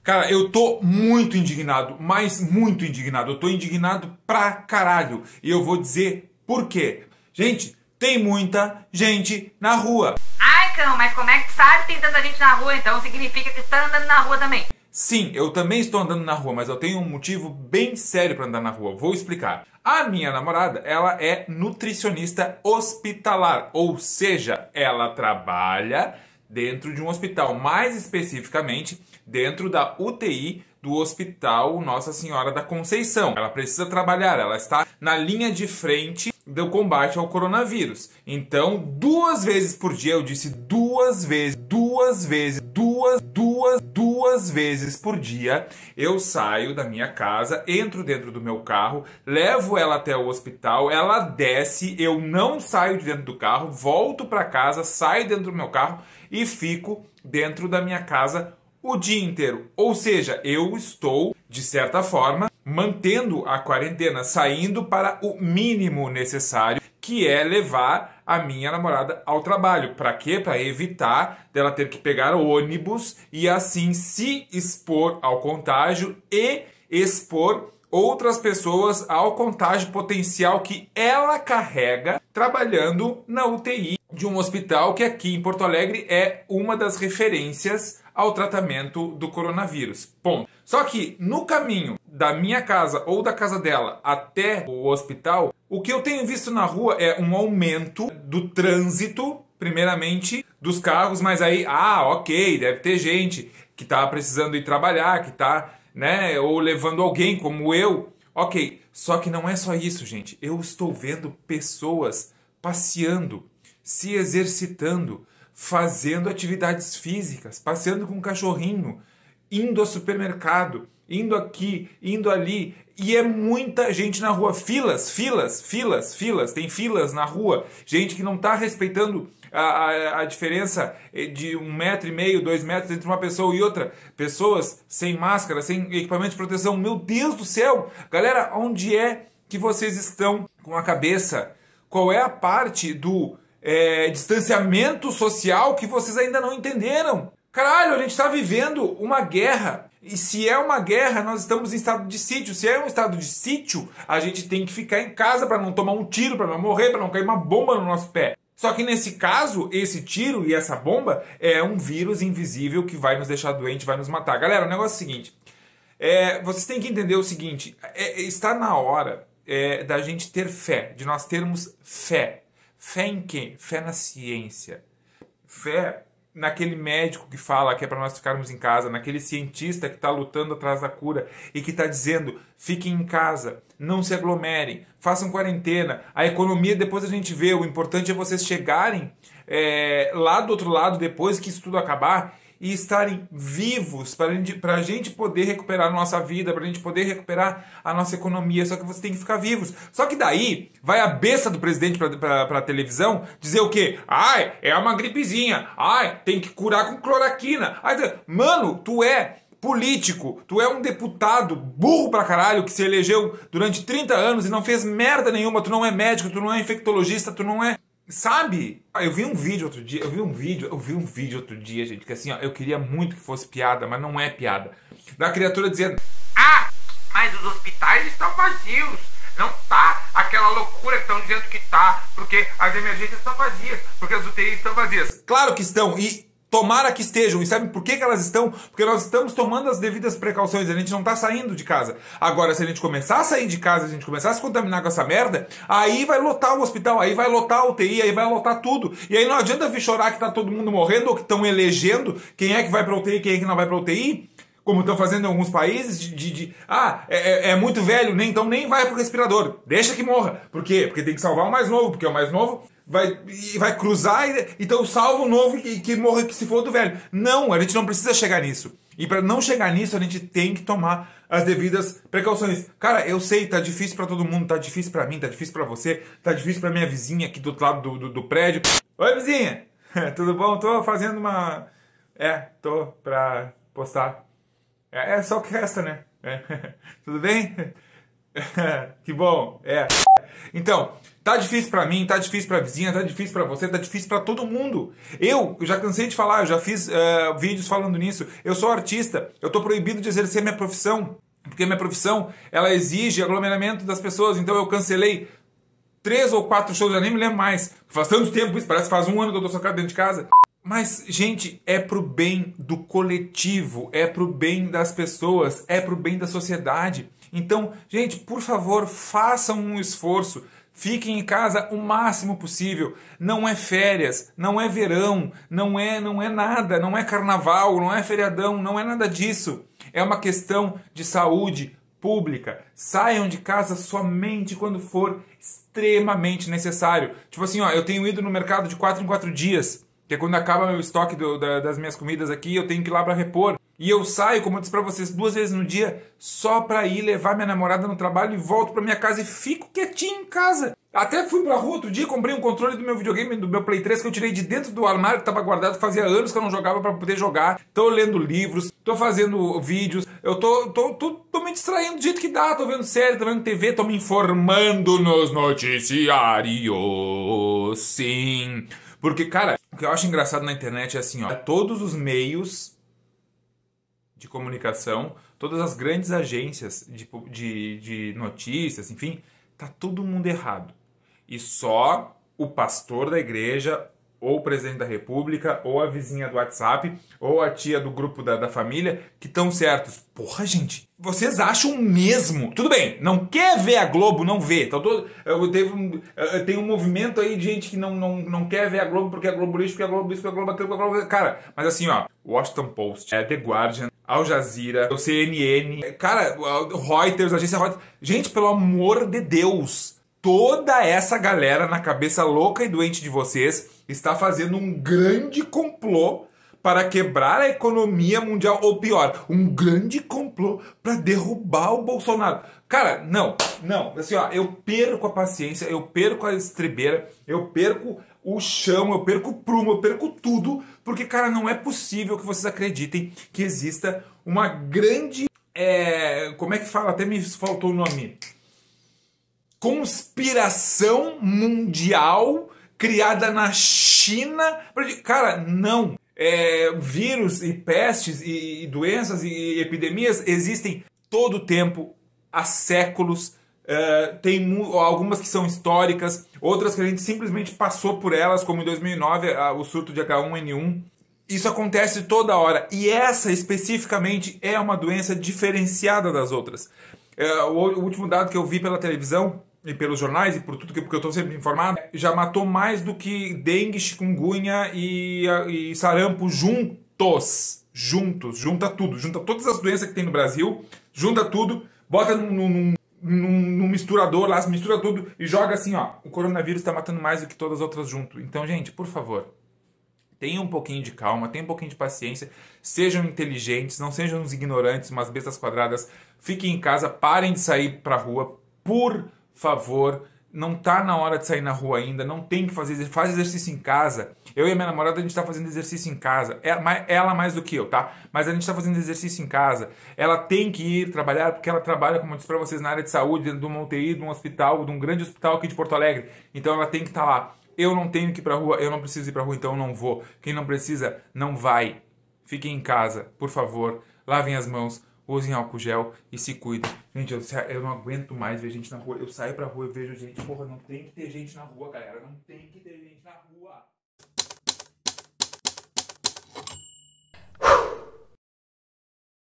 Cara, eu tô muito indignado, mas muito indignado. Eu tô indignado pra caralho. E eu vou dizer por quê. Gente, tem muita gente na rua. Ai, Cão, mas como é que sabe que tem tanta gente na rua? Então significa que tá andando na rua também. Sim, eu também estou andando na rua, mas eu tenho um motivo bem sério para andar na rua. Vou explicar. A minha namorada, ela é nutricionista hospitalar, ou seja, ela trabalha dentro de um hospital, mais especificamente dentro da UTI do Hospital Nossa Senhora da Conceição. Ela precisa trabalhar, ela está na linha de frente do combate ao coronavírus. Então, 2 vezes por dia, eu disse 2 vezes por dia, eu saio da minha casa, entro dentro do meu carro, levo ela até o hospital, ela desce, eu não saio de dentro do carro, volto para casa, saio dentro do meu carro e fico dentro da minha casa o dia inteiro. Ou seja, eu estou, de certa forma, mantendo a quarentena, saindo para o mínimo necessário, que é levar a minha namorada ao trabalho. Para quê? Para evitar dela ter que pegar ônibus e assim se expor ao contágio e expor outras pessoas ao contágio potencial que ela carrega trabalhando na UTI de um hospital que aqui em Porto Alegre é uma das referências ao tratamento do coronavírus. Ponto. Só que no caminho da minha casa ou da casa dela até o hospital, o que eu tenho visto na rua é um aumento do trânsito, primeiramente, dos carros, mas aí, ok, deve ter gente que está precisando ir trabalhar, que está, né, ou levando alguém como eu. Ok, só que não é só isso, gente. Eu estou vendo pessoas passeando, se exercitando, fazendo atividades físicas, passeando com um cachorrinho, indo ao supermercado, indo aqui, indo ali, e é muita gente na rua, filas, tem filas na rua, gente que não está respeitando a diferença de 1,5 m, 2 metros entre uma pessoa e outra, pessoas sem máscara, sem equipamento de proteção. Meu Deus do céu, galera, onde é que vocês estão com a cabeça? Qual é a parte do distanciamento social que vocês ainda não entenderam? Caralho, a gente está vivendo uma guerra. E se é uma guerra, nós estamos em estado de sítio. Se é um estado de sítio, a gente tem que ficar em casa para não tomar um tiro, para não morrer, para não cair uma bomba no nosso pé. Só que nesse caso, esse tiro e essa bomba é um vírus invisível que vai nos deixar doente, vai nos matar. Galera, o negócio é o seguinte. Vocês têm que entender o seguinte. Está na hora da gente ter fé, de nós termos fé. Fé em quê? Fé na ciência. Fé naquele médico que fala que é para nós ficarmos em casa, naquele cientista que está lutando atrás da cura e que está dizendo, fiquem em casa, não se aglomerem, façam quarentena, a economia depois a gente vê, o importante é vocês chegarem lá do outro lado depois que isso tudo acabar e estarem vivos para a gente poder recuperar a nossa vida, para a gente poder recuperar a nossa economia, só que você tem que ficar vivos. Só que daí vai a besta do presidente para a televisão dizer o quê? Ai, é uma gripezinha, ai, tem que curar com cloroquina. Ai, mano, tu é político, tu é um deputado burro pra caralho que se elegeu durante 30 anos e não fez merda nenhuma, tu não é médico, tu não é infectologista, tu não é... Sabe? Eu vi um vídeo outro dia, gente, que assim, ó, eu queria muito que fosse piada, mas não é piada. Da criatura dizendo, mas os hospitais estão vazios. Não tá aquela loucura que estão dizendo que tá, porque as emergências estão vazias, porque as UTIs estão vazias. Claro que estão, e tomara que estejam. E sabe por que elas estão? Porque nós estamos tomando as devidas precauções. A gente não tá saindo de casa. Agora, se a gente começar a sair de casa, se a gente começar a se contaminar com essa merda, aí vai lotar o hospital, aí vai lotar a UTI, aí vai lotar tudo. E aí não adianta vir chorar que tá todo mundo morrendo ou que estão elegendo quem é que vai pra UTI e quem é que não vai pra UTI. Como estão fazendo em alguns países, é muito velho, então nem vai pro respirador. Deixa que morra. Por quê? Porque tem que salvar o mais novo, porque o mais novo vai cruzar, então salva o novo e que morra que se for do velho. Não, a gente não precisa chegar nisso. E para não chegar nisso, a gente tem que tomar as devidas precauções. Cara, eu sei, tá difícil para todo mundo, tá difícil para mim, tá difícil para você, tá difícil para minha vizinha aqui do outro lado do prédio. Oi, vizinha! Tudo bom? Tô fazendo uma... tô pra postar. É só o que resta, né? Tudo bem? Que bom. Então, tá difícil pra mim, tá difícil pra vizinha, tá difícil pra você, tá difícil pra todo mundo. Eu já cansei de falar, eu já fiz vídeos falando nisso. Eu sou artista, eu tô proibido de exercer minha profissão, porque minha profissão, ela exige aglomeramento das pessoas, então eu cancelei 3 ou 4 shows, eu nem me lembro mais. Faz tanto tempo isso, parece que faz um ano que eu tô socado dentro de casa. Mas, gente, é pro bem do coletivo, é pro bem das pessoas, é pro bem da sociedade. Então, gente, por favor, façam um esforço. Fiquem em casa o máximo possível. Não é férias, não é verão, não é nada, não é carnaval, não é feriadão, não é nada disso. É uma questão de saúde pública. Saiam de casa somente quando for extremamente necessário. Tipo assim, ó, eu tenho ido no mercado de 4 em 4 dias. Que é quando acaba meu estoque das minhas comidas aqui, eu tenho que ir lá para repor. E eu saio, como eu disse para vocês, 2 vezes no dia, só para ir levar minha namorada no trabalho e volto para minha casa e fico quietinho em casa. Até fui pra rua outro dia, comprei um controle do meu videogame, do meu Play 3, que eu tirei de dentro do armário que estava guardado, fazia anos que eu não jogava para poder jogar. Tô lendo livros, tô fazendo vídeos, eu tô me distraindo do jeito que dá, tô vendo série, tô vendo TV, tô me informando nos noticiários, sim. Porque, cara, o que eu acho engraçado na internet é assim, ó, todos os meios de comunicação, todas as grandes agências de notícias, enfim, tá todo mundo errado. E só o pastor da igreja, ou o presidente da república, ou a vizinha do WhatsApp, ou a tia do grupo da família, que estão certos. Porra, gente, vocês acham mesmo? Tudo bem, não quer ver a Globo, não vê. Então, tem um movimento aí de gente que não quer ver a Globo porque a Globo lixo, porque a Globo isso, porque a Globo aquilo, porque a Globo... Cara, mas assim, ó, Washington Post, The Guardian, Al Jazeera, o CNN, cara, Reuters, a agência Reuters... Gente, pelo amor de Deus, toda essa galera na cabeça louca e doente de vocês está fazendo um grande complô para quebrar a economia mundial, ou pior, um grande complô para derrubar o Bolsonaro. Cara, não, assim, ó, eu perco a paciência, eu perco a estribeira, eu perco o chão, eu perco o prumo, eu perco tudo, porque, cara, não é possível que vocês acreditem que exista uma grande, como é que fala? Até me faltou o nome. Conspiração mundial criada na China. Cara, não. Vírus e pestes e doenças e epidemias existem todo o tempo, há séculos. Tem algumas que são históricas, outras que a gente simplesmente passou por elas, como em 2009, o surto de H1N1. Isso acontece toda hora. E essa, especificamente, é uma doença diferenciada das outras. O último dado que eu vi pela televisão e pelos jornais, e por tudo porque eu estou sempre informado, já matou mais do que dengue, chikungunya e sarampo juntos. Junta tudo. Junta todas as doenças que tem no Brasil, junta tudo, bota num misturador lá, mistura tudo e joga assim, ó. O coronavírus está matando mais do que todas as outras junto. Então, gente, por favor, tenham um pouquinho de calma, tenham um pouquinho de paciência, sejam inteligentes, não sejam uns ignorantes, umas bestas quadradas, fiquem em casa, parem de sair pra rua, por favor. Não tá na hora de sair na rua ainda, não tem que faz exercício em casa. Eu e a minha namorada, a gente tá fazendo exercício em casa. Ela mais do que eu, tá? Mas a gente tá fazendo exercício em casa. Ela tem que ir trabalhar, porque ela trabalha, como eu disse pra vocês, na área de saúde, dentro de uma UTI, de um hospital, de um grande hospital aqui de Porto Alegre. Então ela tem que estar lá. Eu não tenho que ir pra rua, eu não preciso ir pra rua, então eu não vou. Quem não precisa, não vai. Fiquem em casa, por favor. Lavem as mãos, usem álcool gel e se cuidem. Gente, eu não aguento mais ver gente na rua. Eu saio pra rua e vejo gente. Porra, não tem que ter gente na rua, galera. Não tem que ter gente na rua.